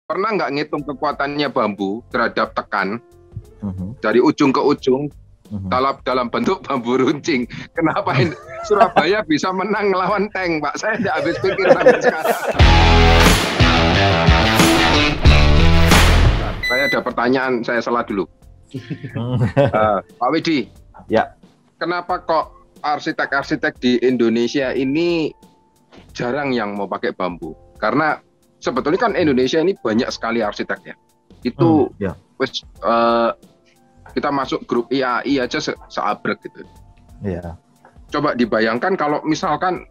pernah nggak ngitung kekuatannya bambu terhadap tekan Mhm. dari ujung ke ujung Mhm. dalam bentuk bambu runcing? Kenapa Surabaya bisa menang melawan tank, Pak? Saya tidak habis pikir sampai sekarang. Saya ada pertanyaan, saya salah dulu. Pak Widi, Ya. kenapa kok arsitek-arsitek di Indonesia ini jarang yang mau pakai bambu? Karena sebetulnya kan Indonesia ini banyak sekali arsiteknya. Itu Ya. kita masuk grup IAI aja seabrek gitu. Iya. Coba dibayangkan kalau misalkan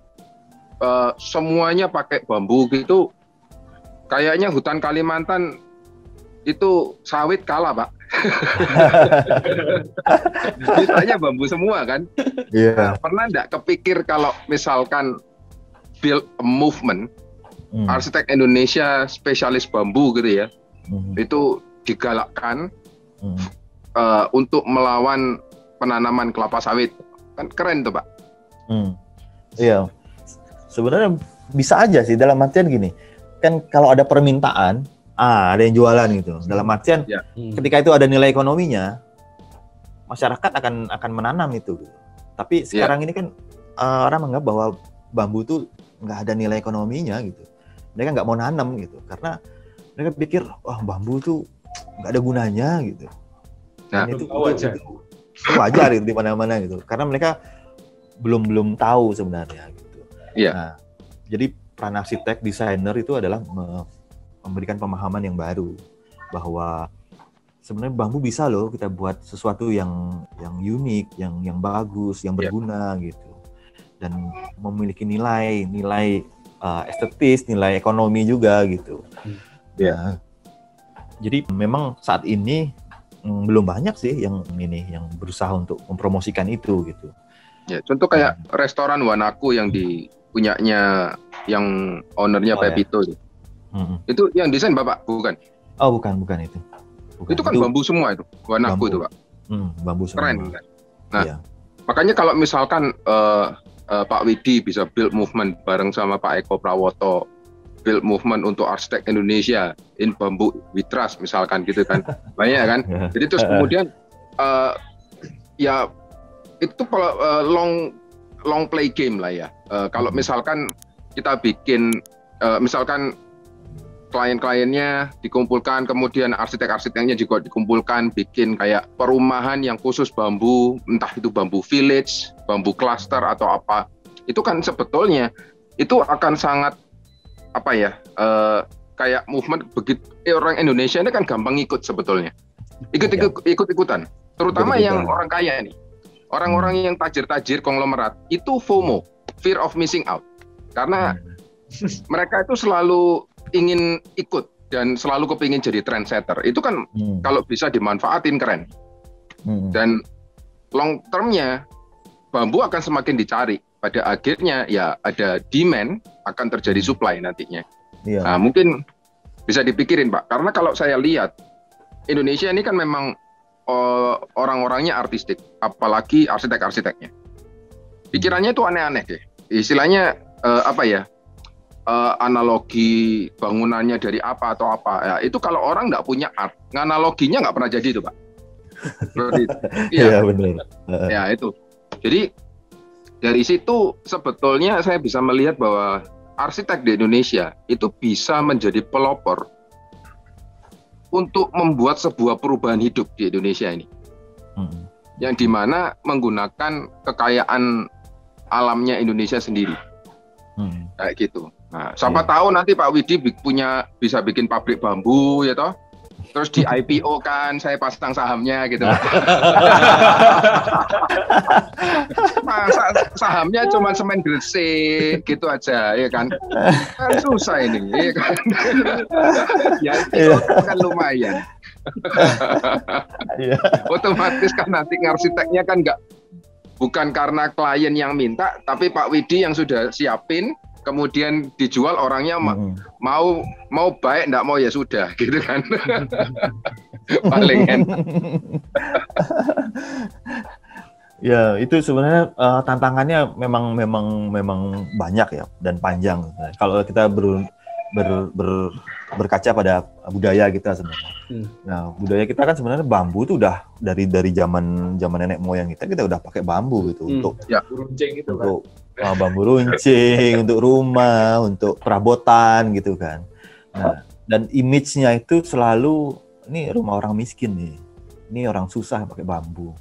semuanya pakai bambu gitu, kayaknya hutan Kalimantan itu sawit kalah, Pak. Sisanya bambu semua kan. Iya. Pernah nggak kepikir kalau misalkan build a movement, arsitek Indonesia spesialis bambu gitu ya, itu digalakkan untuk melawan penanaman kelapa sawit. Kan keren tuh, Pak. Iya. Sebenarnya bisa aja sih, dalam artian gini. Kan kalau ada permintaan, ada yang jualan gitu. Dalam artian ketika itu ada nilai ekonominya, masyarakat akan menanam itu gitu. Tapi sekarang ini kan orang menganggap bahwa bambu tuh nggak ada nilai ekonominya gitu. Mereka nggak mau nanam gitu karena mereka pikir bambu tuh nggak ada gunanya gitu. Dan itu wajar gitu di mana-mana gitu. Karena mereka belum tahu sebenarnya gitu. Nah, jadi peran arsitek, desainer itu adalah memberikan pemahaman yang baru bahwa sebenarnya bambu bisa loh kita buat sesuatu yang unik, yang bagus, yang berguna gitu, dan memiliki nilai estetis, nilai ekonomi juga gitu. Nah, jadi memang saat ini belum banyak sih yang berusaha untuk mempromosikan itu gitu. Ya, contoh kayak restoran Wanaku yang punyanya yang ownernya Pepito. Itu yang desain Bapak, bukan? Oh, bukan itu. Itu kan bambu semua itu, Wanaku itu, Pak. Bambu semua. Keren kan? Nah, makanya kalau misalkan Pak Widi bisa build movement bareng sama Pak Eko Prawoto, build movement untuk arsitek Indonesia in bambu we trust misalkan gitu kan, banyak kan? Jadi terus kemudian ya itu long play game lah ya. Kalau misalkan kita bikin misalkan klien-kliennya dikumpulkan, kemudian arsitek-arsiteknya juga dikumpulkan, bikin kayak perumahan yang khusus bambu, entah itu bambu village, bambu cluster atau apa, itu kan sebetulnya itu akan sangat kayak movement begitu. Orang Indonesia ini kan gampang ikut sebetulnya, ikut-ikutan, terutama yang orang kaya nih, orang-orang yang tajir-tajir konglomerat itu FOMO, fear of missing out, karena mereka itu selalu ingin ikut dan selalu kepingin jadi trendsetter. Itu kan kalau bisa dimanfaatin keren. Dan long termnya bambu akan semakin dicari. Pada akhirnya ya ada demand, akan terjadi supply nantinya. Nah, mungkin bisa dipikirin, Pak. Karena kalau saya lihat Indonesia ini kan memang orang-orangnya artistik, apalagi arsitek-arsiteknya. Pikirannya itu aneh-aneh deh. Istilahnya analogi bangunannya dari apa atau apa ya, itu kalau orang nggak punya art, analoginya nggak pernah jadi itu, Pak. Iya, benar. Ya itu. Jadi dari situ sebetulnya saya bisa melihat bahwa arsitek di Indonesia itu bisa menjadi pelopor untuk membuat sebuah perubahan hidup di Indonesia ini, yang dimana menggunakan kekayaan alamnya Indonesia sendiri, kayak gitu. Nah, siapa tahu nanti Pak Widi bisa bikin pabrik bambu ya toh, terus di IPO kan, saya pasang sahamnya gitu. Masa sahamnya cuma semen gresik gitu aja ya kan susah ini ya kan. Ya IPO kan lumayan. Otomatis kan nanti arsiteknya kan bukan karena klien yang minta, tapi Pak Widi yang sudah siapin, kemudian dijual, orangnya mau baik, enggak mau ya sudah gitu kan. Palingan. Ya, itu sebenarnya tantangannya memang banyak ya dan panjang. Kalau kita berkaca pada budaya kita sebenarnya. Nah, budaya kita kan sebenarnya bambu itu udah dari zaman nenek moyang kita udah pakai bambu gitu untuk runcing gitu untuk bambu runcing, untuk rumah, untuk perabotan gitu kan. Nah, dan image-nya itu selalu ini rumah orang miskin nih. Ini orang susah pakai bambu.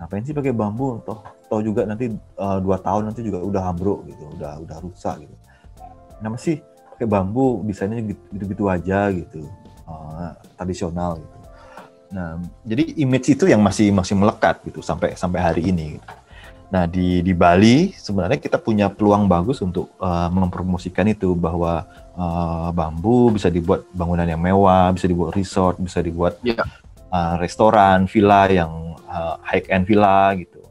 Ngapain sih pakai bambu? Toh juga nanti 2 tahun nanti juga udah ambruk gitu, udah rusak gitu. Kenapa sih pakai bambu, desainnya gitu-gitu aja gitu, tradisional gitu. Nah, jadi image itu yang masih melekat gitu sampai hari ini. Gitu. Nah, di Bali sebenarnya kita punya peluang bagus untuk mempromosikan itu bahwa bambu bisa dibuat bangunan yang mewah, bisa dibuat resort, bisa dibuat restoran, villa yang high end villa gitu.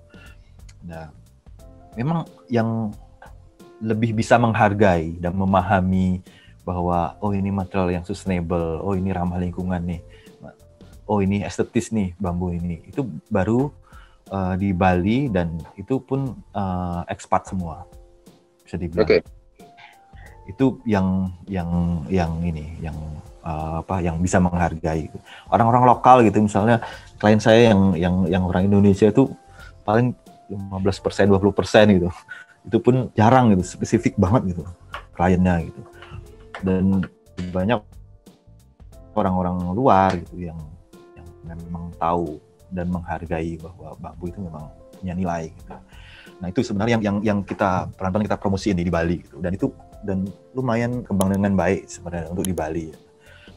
Nah, memang yang lebih bisa menghargai dan memahami bahwa ini material yang sustainable, ini ramah lingkungan nih, ini estetis nih bambu ini, itu baru di Bali dan itu pun ekspat semua bisa dibilang. Okay. Itu yang bisa menghargai orang-orang lokal gitu. Misalnya klien saya yang orang Indonesia itu paling 15%, 20% gitu. Itu pun jarang gitu, spesifik banget gitu kliennya gitu. Dan banyak orang-orang luar gitu yang memang tahu dan menghargai bahwa bambu itu memang punya nilai gitu. Nah, itu sebenarnya yang kita pelan-pelan kita promosiin di Bali gitu. Dan lumayan kembang dengan baik sebenarnya untuk di Bali.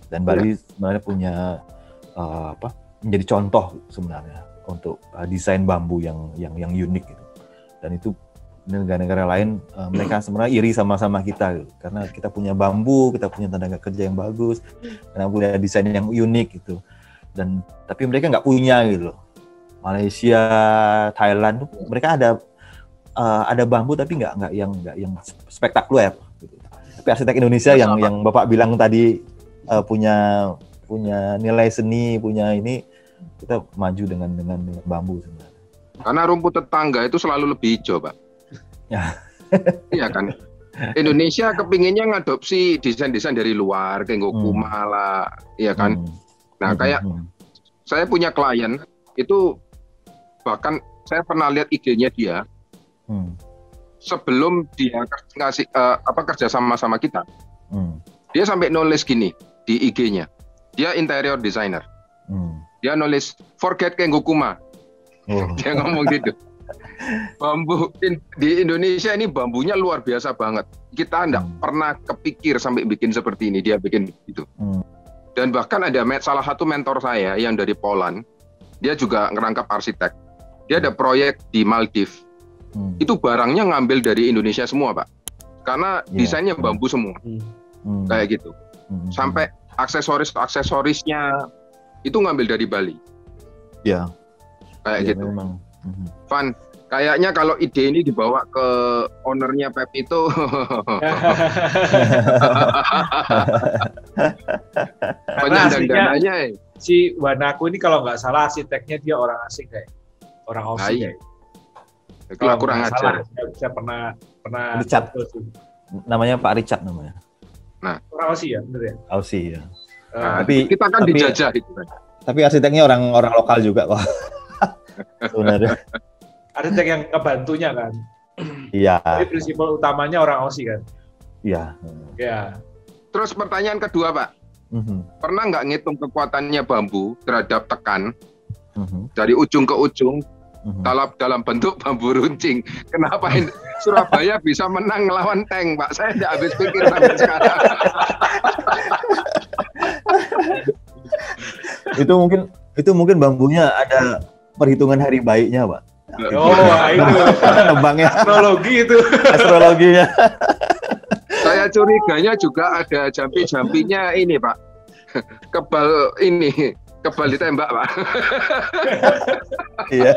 Dan Bali sebenarnya punya menjadi contoh sebenarnya untuk desain bambu yang unik gitu. Dan itu negara-negara lain mereka sebenarnya iri sama kita gitu. Karena kita punya bambu, kita punya tenaga kerja yang bagus, karena punya desain yang unik gitu. Dan tapi mereka nggak punya gitu loh. Malaysia, Thailand tuh mereka ada bambu tapi nggak yang spektakuler gitu. Tapi arsitek Indonesia yang Bapak bilang tadi punya nilai seni, punya ini, kita maju dengan bambu sebenarnya. Karena rumput tetangga itu selalu lebih hijau, Pak. Ya. Iya kan? Indonesia kepinginnya ngadopsi desain-desain dari luar, kayak Gokuma lah, iya kan? Nah, kayak saya punya klien itu, bahkan saya pernah lihat IG-nya dia sebelum dia ngasih kerja sama kita. Dia sampai nulis gini di IG-nya. Dia interior designer. Dia nulis forget Kenggokuma. Dia ngomong gitu. Bambu di Indonesia ini bambunya luar biasa banget. Kita enggak pernah kepikir sampai bikin seperti ini. Dia bikin gitu. Dan bahkan ada salah satu mentor saya yang dari Poland. Dia juga ngerangkap arsitek. Dia ada proyek di Maldives. Itu barangnya ngambil dari Indonesia semua, Pak. Karena desainnya bambu semua. Kayak gitu. Sampai aksesorisnya itu ngambil dari Bali. Ya. Kayak gitu. Memang. Van, kayaknya kalau ide ini dibawa ke ownernya Pep itu penyandang dananya si Wanaku ini kalau nggak salah arsiteknya dia orang asing kayak orang Aussie kayak. Kalau kurang ajar. Saya pernah Richard. Namanya Pak Richard namanya. Nah, orang Aussie ya, benar ya? Aussie ya. Tapi kita kan dijajah itu. Tapi arsiteknya orang lokal juga kok. Sebenarnya. Arsitek yang ngebantunya kan. Iya. Jadi prinsipal utamanya orang Aussie kan. Iya. Ya. Terus pertanyaan kedua, Pak. Pernah nggak ngitung kekuatannya bambu terhadap tekan dari ujung ke ujung dalam bentuk bambu runcing? Kenapa Surabaya bisa menang melawan tank, Pak? Saya tidak habis pikir sampai sekarang. Itu mungkin bambunya ada perhitungan hari baiknya, Pak. Oh, itu nebangnya. Astrologi itu. Astrologinya. Saya curiganya juga ada jampi-jampinya ini, Pak. Kebal ditembak, Pak. Iya.